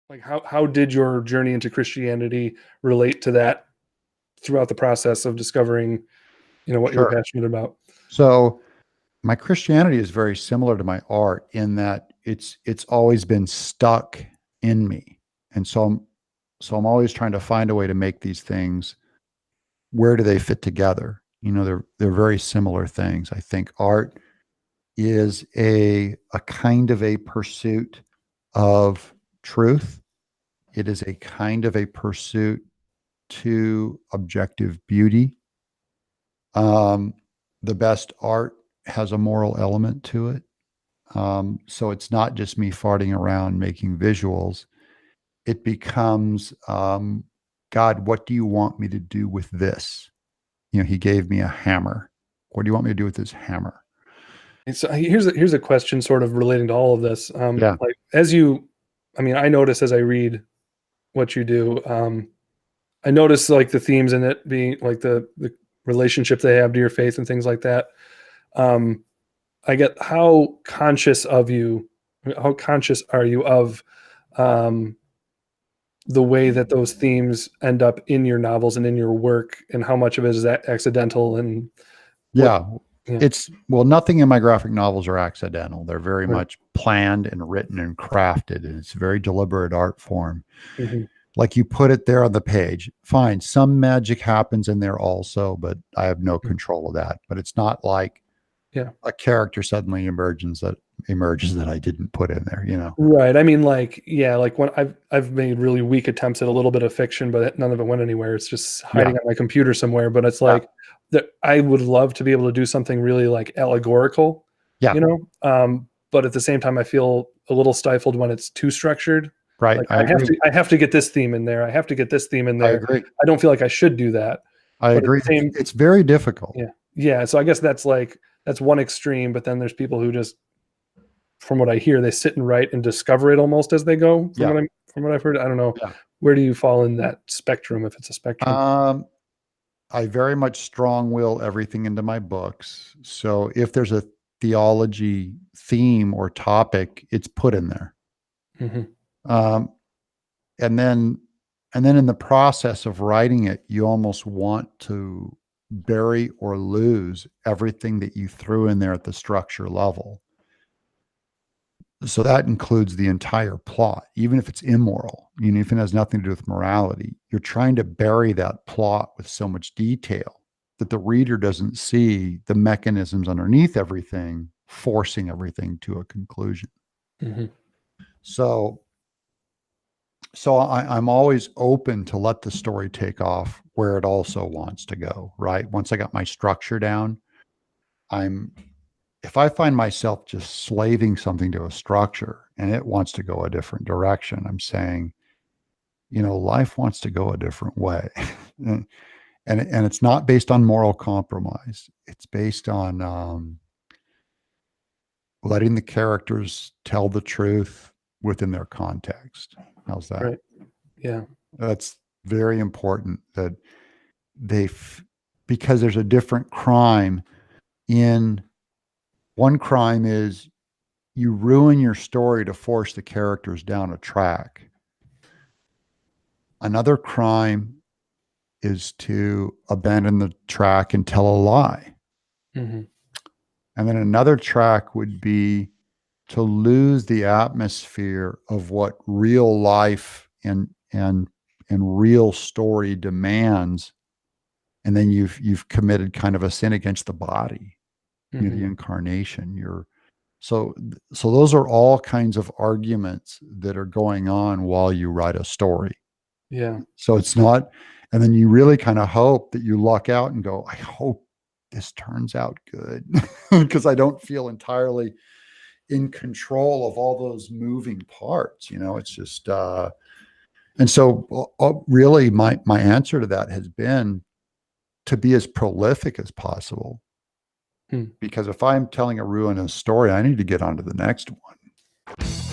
Like how did your journey into Christianity relate to that throughout the process of discovering, what you were Sure. passionate about? So my Christianity is very similar to my art in that it's always been stuck in me. And so I'm always trying to find a way to make these things, where do they fit together? They're very similar things. I think art is a kind of a pursuit of truth. It is a kind of a pursuit to objective beauty. Um, the best art has a moral element to it. So it's not just me farting around making visuals. It becomes, God, what do you want me to do with this? He gave me a hammer. What do you want me to do with this hammer? And so here's a question sort of relating to all of this. Yeah. Like I notice as I read what you do, I notice like the themes in it being like the relationship they have to your faith and things like that. Um, I get how conscious are you of um, the way that those themes end up in your novels and in your work, and how much of it is that accidental and what? Yeah. Yeah, Nothing in my graphic novels are accidental. They're very right. much planned and written and crafted, and it's a very deliberate art form. Hmm. Like you put it there on the page. Fine. Some magic happens in there also, but I have no control of that. But it's not like Yeah. a character suddenly emerges that I didn't put in there. Right. I mean, like, yeah, like when I've made really weak attempts at a little bit of fiction, but none of it went anywhere. It's just Yeah. hiding on my computer somewhere. But it's Yeah. like that I would love to be able to do something really like allegorical, Yeah. But at the same time, I feel a little stifled when it's too structured. Right. Like I agree. I have to get this theme in there. I have to get this theme in I there. agree. I don't feel like I should do that. I But at agree. the same, It's very difficult. yeah, yeah. So I guess that's one extreme. But then there's people who just, from what I hear, they sit and write and discover it almost as they go. Yeah. From what I've heard, I don't know. Yeah. Where do you fall in that spectrum, if it's a spectrum? I very much strong will everything into my books. So if there's a theology theme or topic, it's put in there. Hmm. Um, and then in the process of writing it, you almost want to bury or lose everything that you threw in there at the structure level. So that includes the entire plot, even if it's immoral, if it has nothing to do with morality. You're trying to bury that plot with so much detail that the reader doesn't see the mechanisms underneath everything, forcing everything to a conclusion. Hmm. So I'm always open to let the story take off where it also wants to go, right? Once I got my structure down, if I find myself just slaving something to a structure and it wants to go a different direction, I'm saying, life wants to go a different way. and it's not based on moral compromise. It's based on letting the characters tell the truth within their context. How's that? Right. Yeah. That's very important that because there's a different crime in one crime is you ruin your story to force the characters down a track. Another crime is to abandon the track and tell a lie. Hmm. And then another track would be to lose the atmosphere of what real life and real story demands. And then you've committed kind of a sin against the body, the incarnation. So those are all kinds of arguments that are going on while you write a story. Yeah. So it's not, and then you really kind of hope that you luck out and go, I hope this turns out good because I don't feel entirely in control of all those moving parts. It's just, and so really my answer to that has been to be as prolific as possible. Because if I'm telling a ruinous story, I need to get on to the next one.